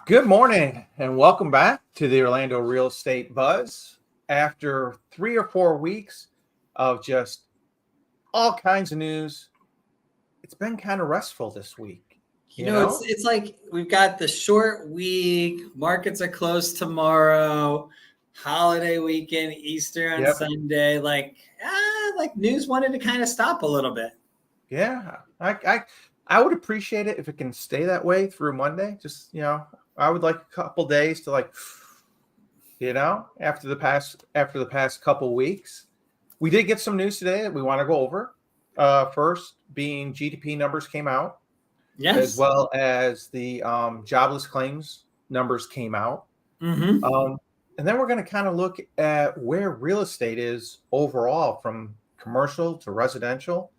Good morning and welcome back to the Orlando Real Estate Buzz. After 3 or 4 weeks of just all kinds of news, it's been kind of restful this week. It's like we've got the short week, markets are closed tomorrow, holiday weekend, Easter on Sunday. Like news wanted to kind of stop a little bit. Yeah, I would appreciate it if it can stay that way through Monday. Just I would like a couple days to after the past couple weeks. We did get some news today that we want to go over. First being GDP numbers came out, yes, as well as the jobless claims numbers came out. Mm-hmm. And then we're going to kind of look at where real estate is overall, from commercial to residential,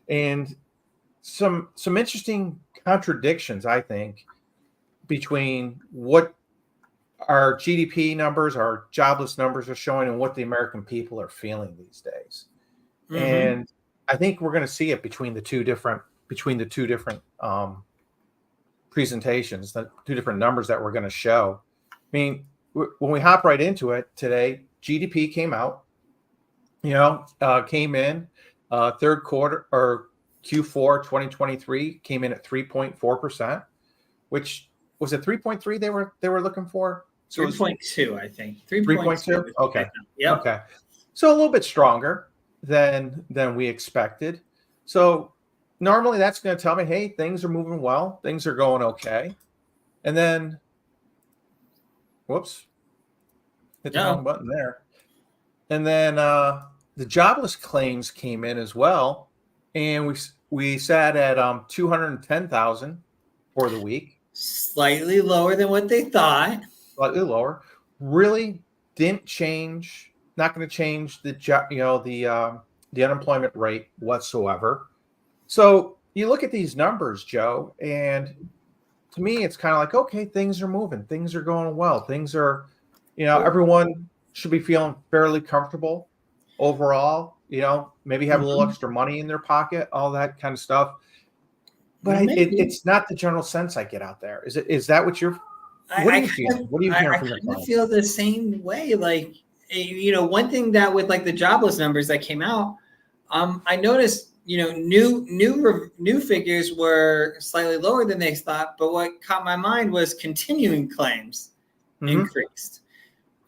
and some interesting contradictions, I think, between what our GDP numbers, our jobless numbers are showing, and what the American people are feeling these days. Mm-hmm. And I think we're going to see it between the two different presentations, the two different numbers that we're going to show. I mean, when we hop right into it today, GDP came out, came in third quarter or Q4 2023 came in at 3.4%, which was it 3.3 they were looking for? So 3.2, I think. 3.2. Okay. Yep. Okay. So a little bit stronger than we expected. So normally that's going to tell me, hey, things are moving well, things are going okay. And then, whoops, hit the wrong button there. And then the jobless claims came in as well, and we sat at 210,000 for the week. Slightly lower than what they thought. Slightly lower. Really didn't change. Not going to change the unemployment rate whatsoever. So you look at these numbers, Joe, and to me, it's kind of like, okay, things are moving, things are going well, things are, everyone should be feeling fairly comfortable overall. Maybe have a little extra money in their pocket, all that kind of stuff. But it's not the general sense I get out there. Is that what you're? What are you feeling? What are you hearing from your clients? I feel the same way. Like, one thing that with like the jobless numbers that came out, I noticed, new figures were slightly lower than they thought. But what caught my mind was continuing claims increased,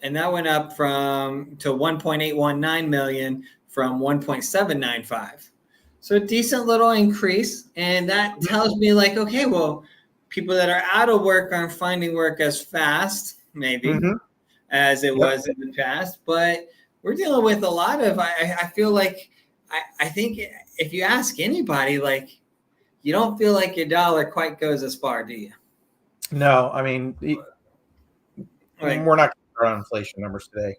and that went up to 1.819 million from 1.795. So a decent little increase. And that tells me like, okay, well, people that are out of work aren't finding work as fast, maybe, as it was in the past. But we're dealing with a lot of, I feel like, I think if you ask anybody, like, you don't feel like your dollar quite goes as far, do you? No, I mean, we're not on inflation numbers today.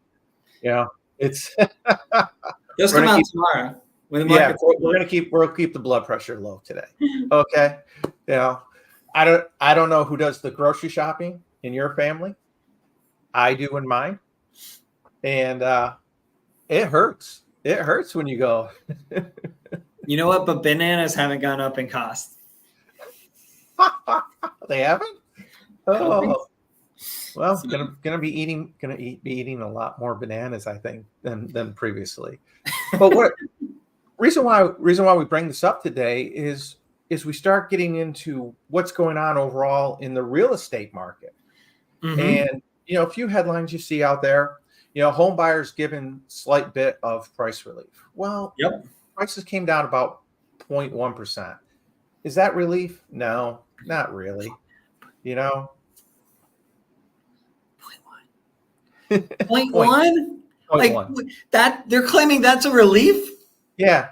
It's those come out tomorrow. We'll keep the blood pressure low today. Okay. I don't know who does the grocery shopping in your family. I do in mine. And it hurts. It hurts when you go. You know what? But bananas haven't gone up in cost. They haven't? Oh. Well, gonna be eating a lot more bananas, I think, than previously. But reason why we bring this up today is we start getting into what's going on overall in the real estate market. And a few headlines you see out there, home buyers given slight bit of price relief. Well, prices came down about 0.1%. Is that relief? No, not really. 0.1? Like that, they're claiming that's a relief? Yeah.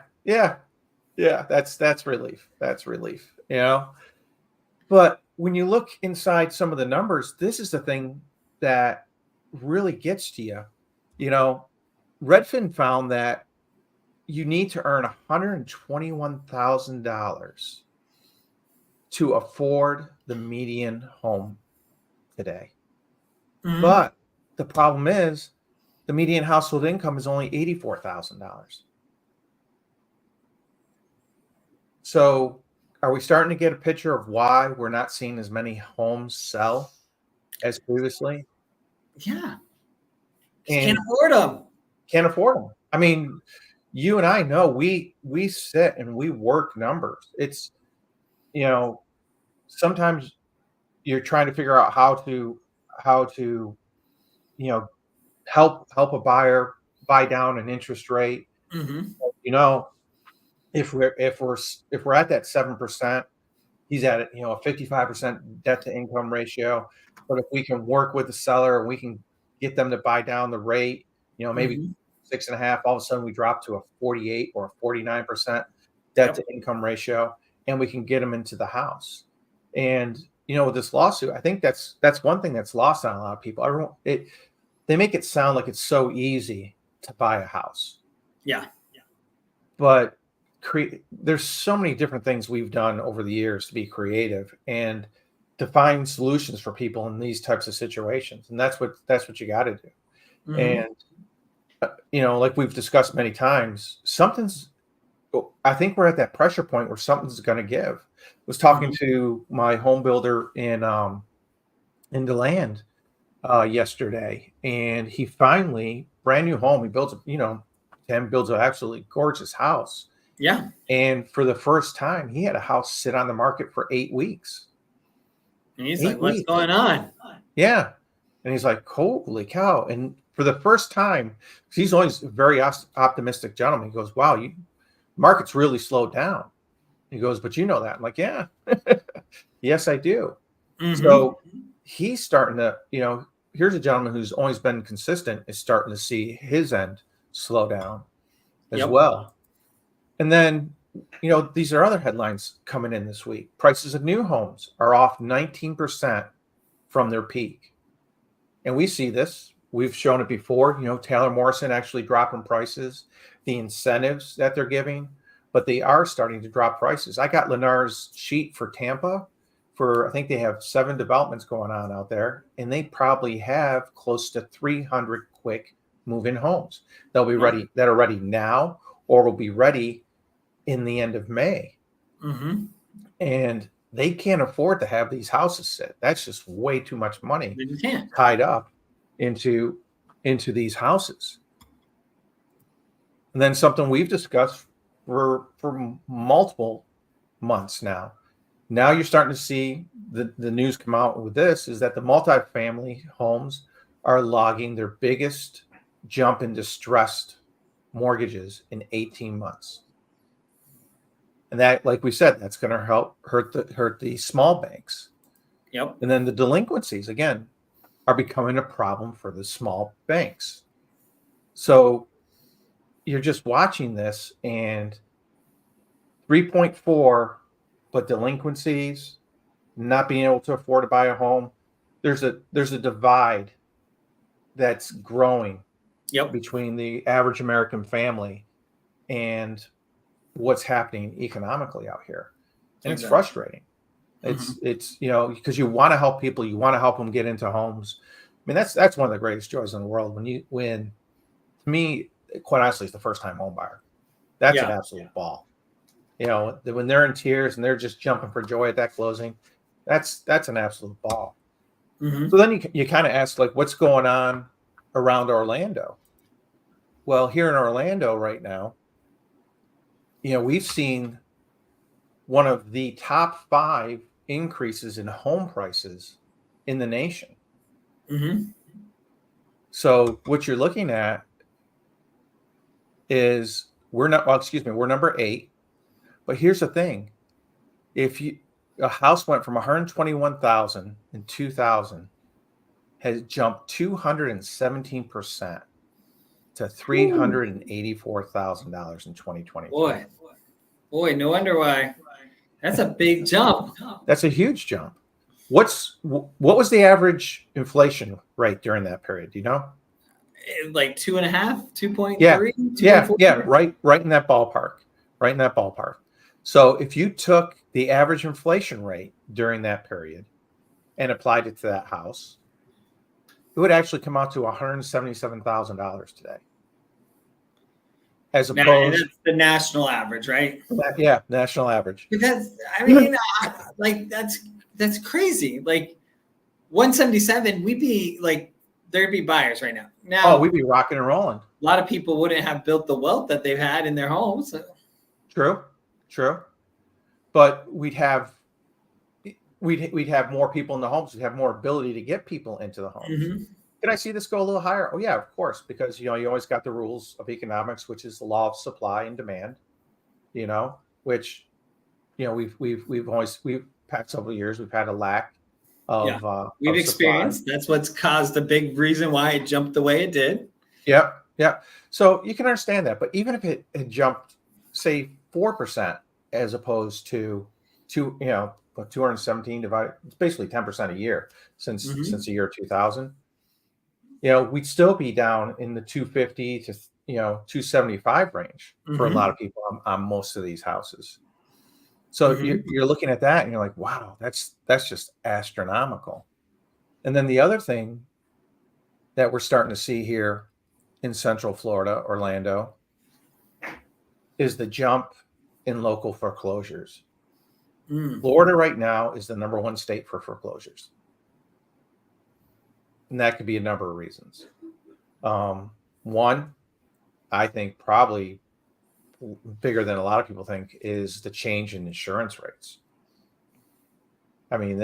That's relief. That's relief. But when you look inside some of the numbers, this is the thing that really gets to you. Redfin found that you need to earn $121,000 to afford the median home today. But the problem is the median household income is only $84,000. So are we starting to get a picture of why we're not seeing as many homes sell as previously. Yeah. Just And can't afford them. can't afford them. I mean, you and I know we sit and we work numbers. It's, you know, sometimes you're trying to figure out how to you know help a buyer buy down an interest rate. Mm-hmm. You know, if we're at that 7%, he's at a 55% debt to income ratio. But if we can work with the seller and we can get them to buy down the rate, maybe Mm-hmm. 6.5, all of a sudden we drop to a 48 or a 49% debt to Yep. income ratio, and we can get them into the house. And with this lawsuit, I think that's one thing that's lost on a lot of people. They make it sound like it's so easy to buy a house, Yeah. but there's so many different things we've done over the years to be creative and to find solutions for people in these types of situations, and that's what you got to do. Mm-hmm. And like we've discussed many times, I think we're at that pressure point where something's going to give. I was talking Mm-hmm. to my home builder in DeLand yesterday, and he finally, brand new home, he builds builds an absolutely gorgeous house. Yeah. And for the first time, he had a house sit on the market for 8 weeks. And he's like, 8 what's weeks. going on? Yeah. And he's like, holy cow. And for the first time, he's always a very optimistic gentleman. He goes, wow, market's really slowed down. He goes, but you know that. I'm like, yeah, yes, I do. Mm-hmm. So he's starting to, here's a gentleman who's always been consistent, is starting to see his end slow down as well. And then, these are other headlines coming in this week. Prices of new homes are off 19% from their peak. And we see this. We've shown it before. Taylor Morrison actually dropping prices, the incentives that they're giving, but they are starting to drop prices. I got Lennar's sheet for Tampa I think they have 7 developments going on out there, and they probably have close to 300 quick move-in homes. They'll be ready, that are ready now, or will be ready in the end of May. Mm-hmm. And they can't afford to have these houses sit. That's just way too much money tied up into these houses. And then something we've discussed for multiple months now. Now you're starting to see the news come out with this, is that the multifamily homes are logging their biggest jump in distressed mortgages in 18 months. And that, like we said, that's going to hurt the small banks. Yep. And then the delinquencies, again, are becoming a problem for the small banks. So you're just watching this, and 3.4, but delinquencies, not being able to afford to buy a home. There's a divide that's growing between the average American family and what's happening economically out here. And It's frustrating. It's because you want to help people, you want to help them get into homes. I mean, that's one of the greatest joys in the world. When to me, quite honestly, it's the first time home buyer. That's an absolute ball. When they're in tears and they're just jumping for joy at that closing, that's an absolute ball. Mm-hmm. So then you kind of ask, like, what's going on around Orlando? Well, here in Orlando right now, we've seen one of the top 5 increases in home prices in the nation. Mm-hmm. So what you're looking at is we're number 8. But here's the thing. If a house went from 121,000 in 2000, has jumped 217% to $384,000 in 2020. Boy, no wonder why. That's a big jump. That's a huge jump. What was the average inflation rate during that period? Do you know? Like 2.5, 2.3, yeah, right in that ballpark. So if you took the average inflation rate during that period and applied it to that house, it would actually come out to $177,000 today. As opposed, that's the national average, right? Yeah, national average. But that's crazy. Like, 177, we'd be like, there'd be buyers right now. Oh, Now, we'd be rocking and rolling. a lot of people wouldn't have built the wealth that they've had in their homes. True. But we'd have more people in the homes. We'd have more ability to get people into the homes. Mm-hmm. Can I see this go a little higher? Oh yeah, of course, because you always got the rules of economics, which is the law of supply and demand. Which we've past several years we've had a lack of we've of experienced supply. That's what's caused a big reason why it jumped the way it did. Yeah. So you can understand that, but even if it had jumped, say 4% as opposed to 217 divided, it's basically 10% a year since the year 2000. We'd still be down in the 250 to 275 range for a lot of people on most of these houses. So you're looking at that and you're like, wow, that's just astronomical. And then the other thing that we're starting to see here in Central Florida, Orlando, is the jump in local foreclosures. Florida right now is the number one state for foreclosures. And that could be a number of reasons. One, I think probably bigger than a lot of people think, is the change in insurance rates. I mean,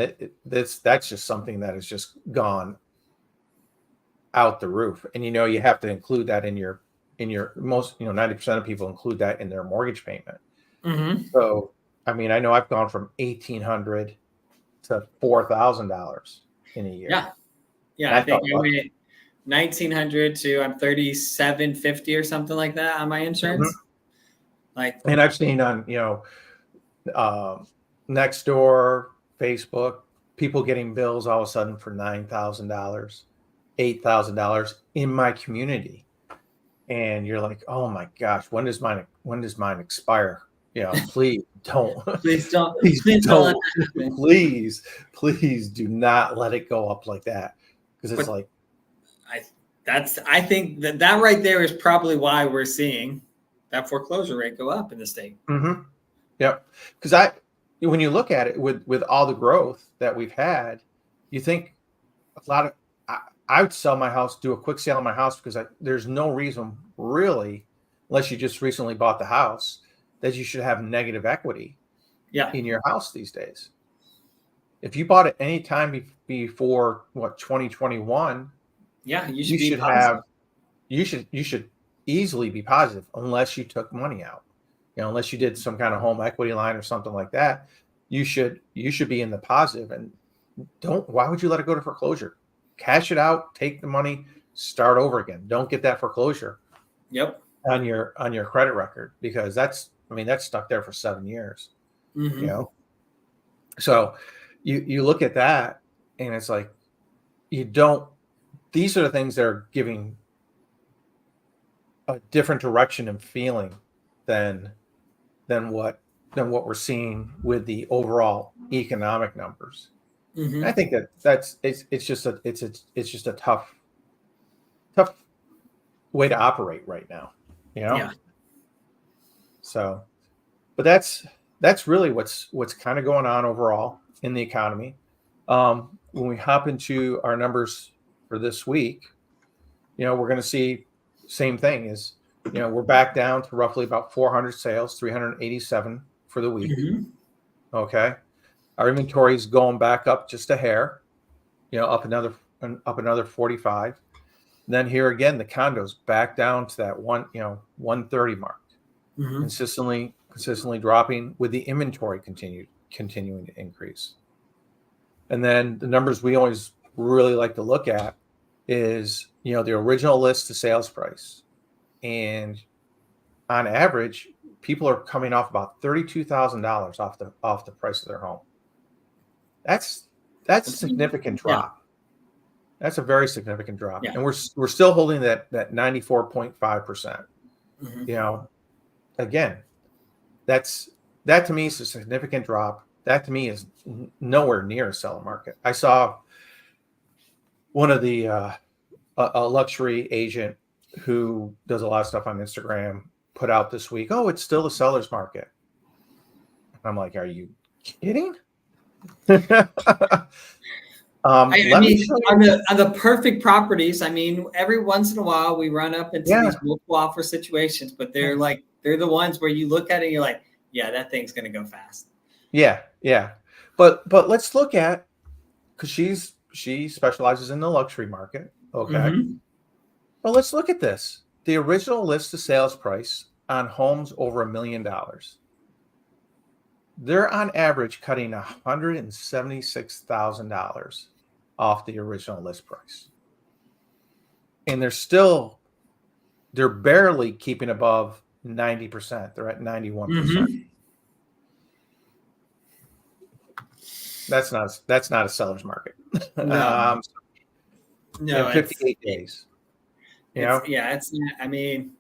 that's just something that has just gone out the roof. And you have to include that in your most 90% of people include that in their mortgage payment. So I mean, I know I've gone from $1,800 to $4,000 in a year. I think I went 1,900 to I'm 3,750 or something like that on my insurance. And I've seen on Nextdoor, Facebook, people getting bills all of a sudden for $9,000, $8,000 in my community, and you're like, oh my gosh, when does mine expire? Please don't. Please don't. Please do not let it go up like that, because it's I think that right there is probably why we're seeing that foreclosure rate go up in the state. Yep. Because when you look at it with all the growth that we've had, you think a lot of, I would sell my house, do a quick sale on my house, because there's no reason really, unless you just recently bought the house, that you should have negative equity in your house these days. If you bought it any time before 2021, you should easily be positive, unless you took money out. Unless you did some kind of home equity line or something like that, you should be in the positive. And why would you let it go to foreclosure? Cash it out, take the money, start over again. Don't get that foreclosure on your credit record, because that's stuck there for 7 years. So you look at that and it's like, these are the things that are giving a different direction and feeling than what we're seeing with the overall economic numbers. I think it's just a tough way to operate right now. So, but that's really what's kind of going on overall in the economy. When we hop into our numbers for this week, we're going to see same thing is, we're back down to roughly about 400 sales, 387 for the week. Okay. Our inventory is going back up just a hair, up another 45. And then here again, the condos back down to that 130 mark, consistently dropping, with the inventory continuing to increase. And then the numbers we always really like to look at is, the original list to sales price. And on average, people are coming off about $32,000 off the price of their home. That's a significant drop. That's a very significant drop. And we're still holding that 94.5%. Again, that to me is a significant drop. That to me is nowhere near a seller market. I saw one of the a luxury agent who does a lot of stuff on Instagram put out this week, oh, it's still a seller's market. I'm like, are you kidding? I Let me mean, show on you. the perfect properties, I mean, every once in a while we run up into Yeah. these multiple offer situations, but they're the ones where you look at it and you're like, yeah, that thing's gonna go fast. Yeah. Yeah. But let's look at, because she specializes in the luxury market. Okay. Mm-hmm. Well, let's look at this. The original list to sales price on homes over $1 million. They're on average cutting $176,000 off the original list price. And they're barely keeping above 90%. They're at 91%. Mm-hmm. That's not a seller's market. No, no, 58 days. You know? it's not, I mean,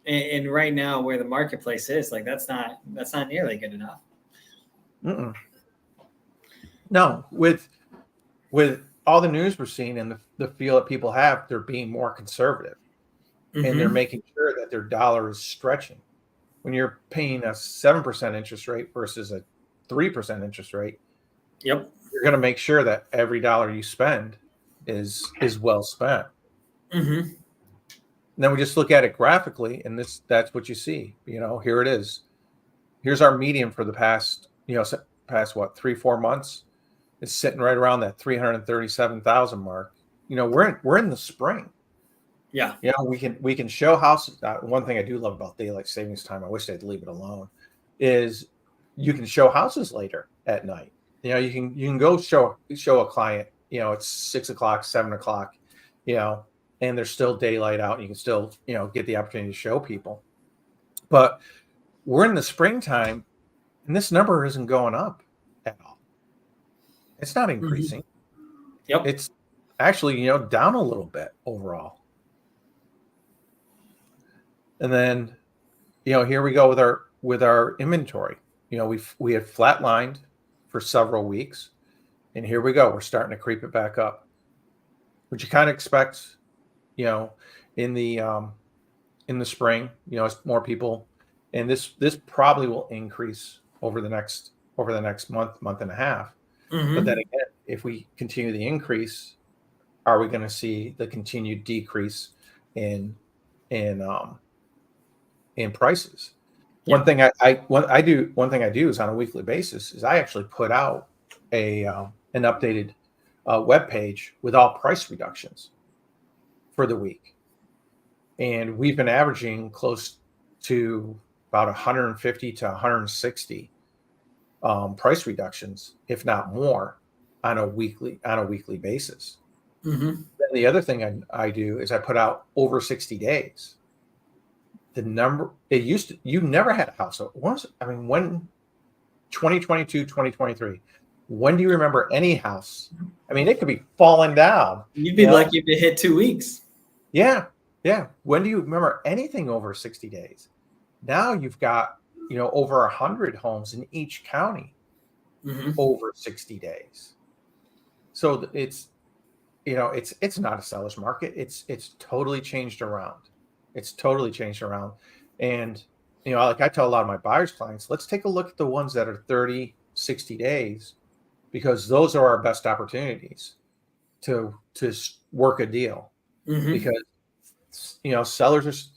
and right now where the marketplace is, like that's not nearly good enough. Mm-mm. No, with all the news we're seeing and the feel that people have, they're being more conservative and they're Mm-hmm. making sure that their dollar is stretching. When you're paying a 7% interest rate versus a 3% interest rate, Yep. you're going to make sure that every dollar you spend is well spent. Mm-hmm. And then we just look at it graphically, and that's what you see. Here it is. Here's our median for the past what, 3-4 months. It's sitting right around that 337,000 mark. We're in the spring. Yeah. We can show houses. One thing I do love about daylight savings time, I wish they'd leave it alone, is you can show houses later at night. You can go show a client. It's 6 o'clock, 7 o'clock. And there's still daylight out, and you can still get the opportunity to show people. But we're in the springtime, and this number isn't going up at all. It's not increasing. Mm-hmm. Yep. It's actually down a little bit overall. And then here we go with our inventory. We had flatlined for several weeks, and here we go. We're starting to creep it back up, which you kind of expect. In the spring, as more people, and this probably will increase over the next month and a half. Mm-hmm. But then again, if we continue the increase, are we going to see the continued decrease in prices? Yeah. One thing I do is on a weekly basis is I actually put out an updated web page with all price reductions for the week, and we've been averaging close to about 150 to 160 price reductions, if not more, on a weekly basis. Mm-hmm. Then the other thing I do is I put out over 60 days. The number you never had a house. When 2022, 2023, when do you remember any house? It could be falling down. You'd be lucky if it hit 2 weeks. Yeah. Yeah. When do you remember anything over 60 days? Now you've got, over 100 homes in each county over 60 days. So it's not a seller's market. It's totally changed around. And, like I tell a lot of my buyers clients, let's take a look at the ones that are 30, 60 days, because those are our best opportunities to work a deal. Mm-hmm. Because sellers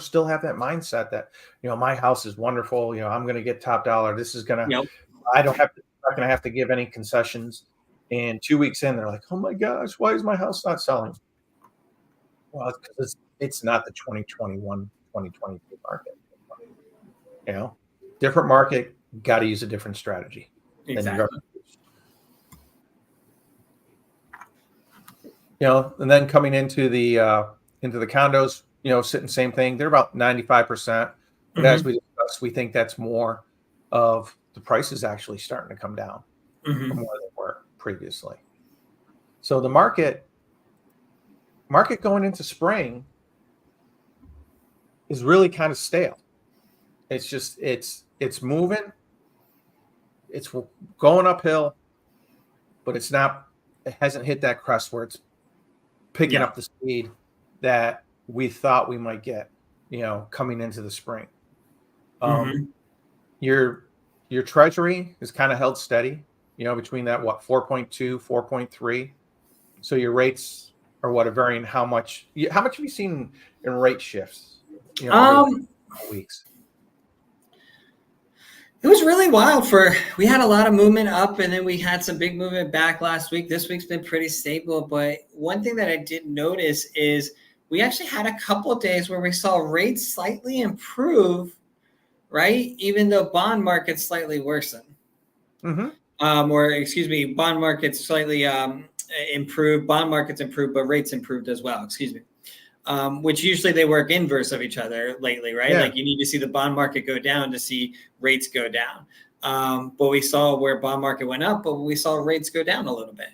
still have that mindset that my house is wonderful, I'm going to get top dollar, this is going to, Yep. not going to have to give any concessions. And 2 weeks in, they're like, oh my gosh, why is my house not selling? Well, it's because it's not the 2021 2022 market. Different market, got to use a different strategy. Exactly. And then coming into the condos, sitting same thing. They're about 95%. But as we discussed, we think that's more of the prices actually starting to come down from where they were previously. So the market going into spring is really kind of stale. It's just it's moving, it's going uphill, but it hasn't hit that crest where it's picking up the speed that we thought we might get, coming into the spring. Your treasury is kind of held steady. between that, 4.2, 4.3. So your rates are what are varying. How much have you seen in rate shifts, over the Um, weeks? it was really wild. We had a lot of movement up, and then we had some big movement back last week. This week's been pretty stable, but one thing that I did notice is we actually had a couple of days where we saw rates slightly improve, right? Even though bond markets slightly worsen. Mm-hmm. Or excuse me, bond markets slightly improved. Bond markets improved, but rates improved as well. Excuse me. Which usually they work inverse of each other lately, right? Yeah. Like you need to see the bond market go down to see rates go down. But we saw where bond market went up, but we saw rates go down a little bit.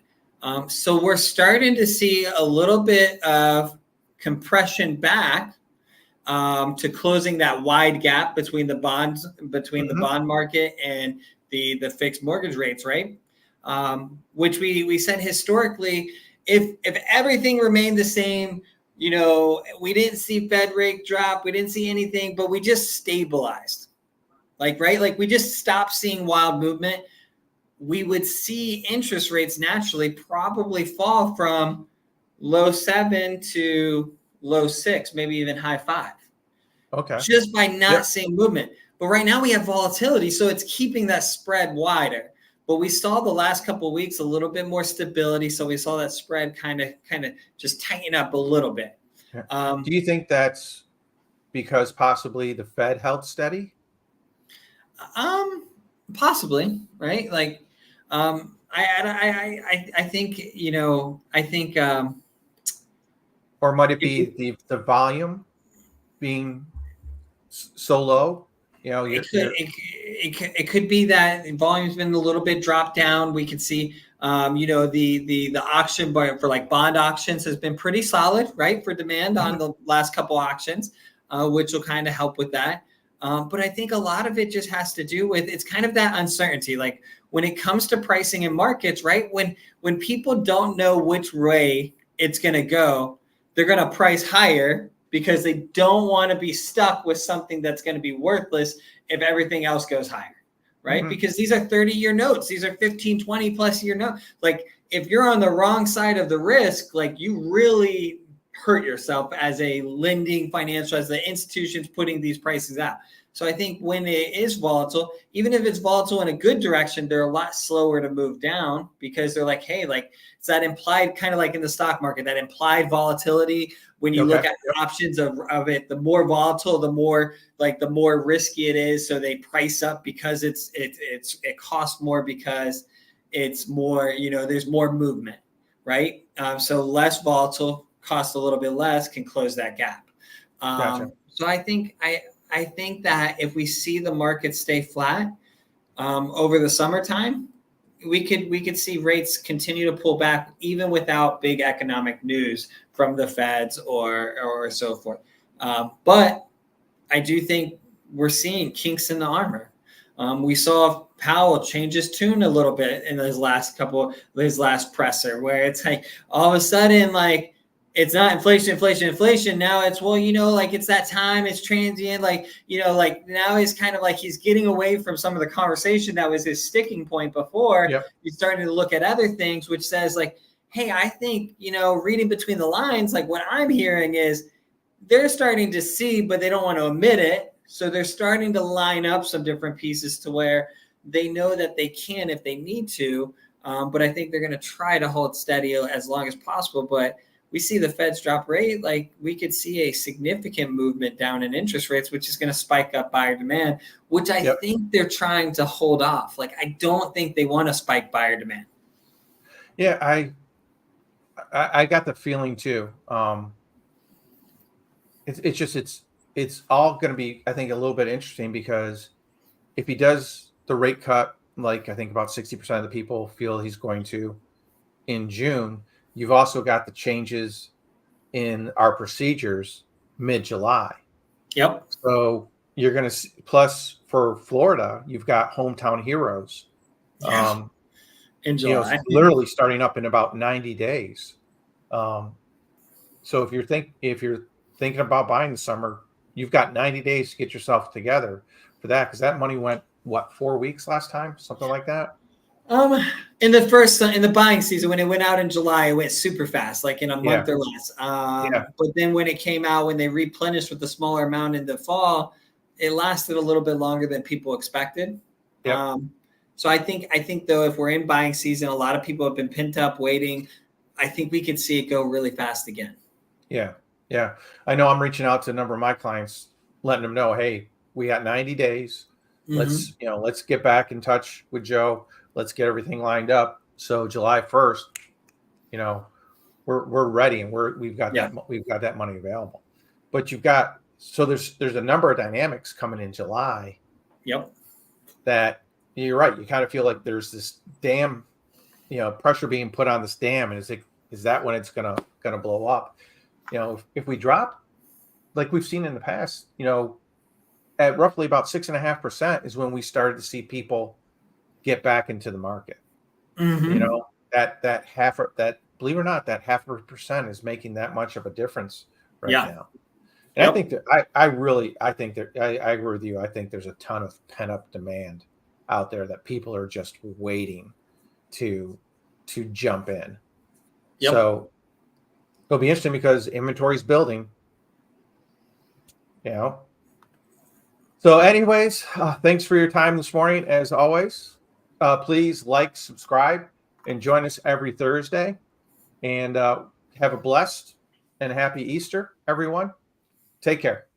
So we're starting to see a little bit of compression back to closing that wide gap between the bonds, between the Mm-hmm. bond market and the fixed mortgage rates, right? Which we said historically, if everything remained the same, we didn't see Fed rate drop, we didn't see anything, but we just stabilized, right? Like we just stopped seeing wild movement. We would see interest rates naturally probably fall from low 7 to low 6, maybe even high 5, Okay. just by not Yep. seeing movement. But right now we have volatility, so it's keeping that spread wider. But we saw the last couple of weeks a little bit more stability, so we saw that spread kind of just tighten up a little bit. Do you think that's because possibly the Fed held steady? Possibly, right? Like, I think Or might it be the volume being so low? You're it could be that volume's been a little bit dropped down. We could see, the auction for like bond auctions has been pretty solid, right, for demand on the last couple auctions, which will kind of help with that. But I think a lot of it just has to do with it's kind of that uncertainty. Like when it comes to pricing in markets, right? When people don't know which way it's going to go, they're going to price higher because they don't want to be stuck with something that's going to be worthless if everything else goes higher, right? Mhm. Because these are 30-year notes. These are 15, 20 plus year notes. Like if you're on the wrong side of the risk, like you really hurt yourself as a lending financial, as the institutions putting these prices out. So I think when it is volatile, even if it's volatile in a good direction, they're a lot slower to move down because they're like, hey, like it's that implied kind of like in the stock market, that implied volatility. When you look at options of it, the more volatile, the more risky it is. So they price up because it costs more because it's more, there's more movement, right? So less volatile, costs a little bit less, can close that gap. Gotcha. So I think that if we see the market stay flat over the summertime, we could see rates continue to pull back even without big economic news from the Feds or so forth. But I do think we're seeing kinks in the armor. We saw Powell change his tune a little bit in his last presser, where it's like all of a sudden, like it's not inflation. Now it's, well, like it's that time, it's transient. Like, like now he's kind of like he's getting away from some of the conversation that was his sticking point before. Yep. He's starting to look at other things, which says like, hey, I think, reading between the lines, like what I'm hearing is they're starting to see, but they don't want to admit it. So they're starting to line up some different pieces to where they know that they can if they need to. But I think they're going to try to hold steady as long as possible. But we see the Fed's drop rate, like we could see a significant movement down in interest rates, which is going to spike up buyer demand, which I think they're trying to hold off. Like, I don't think they want to spike buyer demand. Yeah, I got the feeling too. It's all going to be, I think, a little bit interesting because if he does the rate cut, like I think about 60% of the people feel he's going to in June, you've also got the changes in our procedures mid-July. Yep. So you're going to see, plus for Florida, you've got hometown heroes. In July. Literally starting up in about 90 days. So if you're thinking about buying the summer, you've got 90 days to get yourself together for that, because that money went 4 weeks last time, something like that. In the buying season, when it went out in July, it went super fast, like in a month or less. Yeah. But then when it came out, when they replenished with a smaller amount in the fall, it lasted a little bit longer than people expected. Yep. So I think though, if we're in buying season, a lot of people have been pent up waiting. I think we could see it go really fast again. Yeah. Yeah. I know I'm reaching out to a number of my clients, letting them know, hey, we got 90 days. Mm-hmm. Let's get back in touch with Joe. Let's get everything lined up. So July 1st, you know, we're ready and we've got Yeah. that money available. But there's a number of dynamics coming in July Yep. that you're right. You kind of feel like there's this dam, pressure being put on this dam, and is that when it's gonna blow up? If we drop like we've seen in the past, at roughly about 6.5% is when we started to see people get back into the market. Mm-hmm. That believe it or not, that 0.5% is making that much of a difference right Yeah. now. And I Yep. think that I agree with you. I think there's a ton of pent up demand out there that people are just waiting to jump in. Yep. So it'll be interesting because inventory's building. So anyways, thanks for your time this morning. As always, please like, subscribe, and join us every Thursday. And have a blessed and happy Easter, everyone. Take care.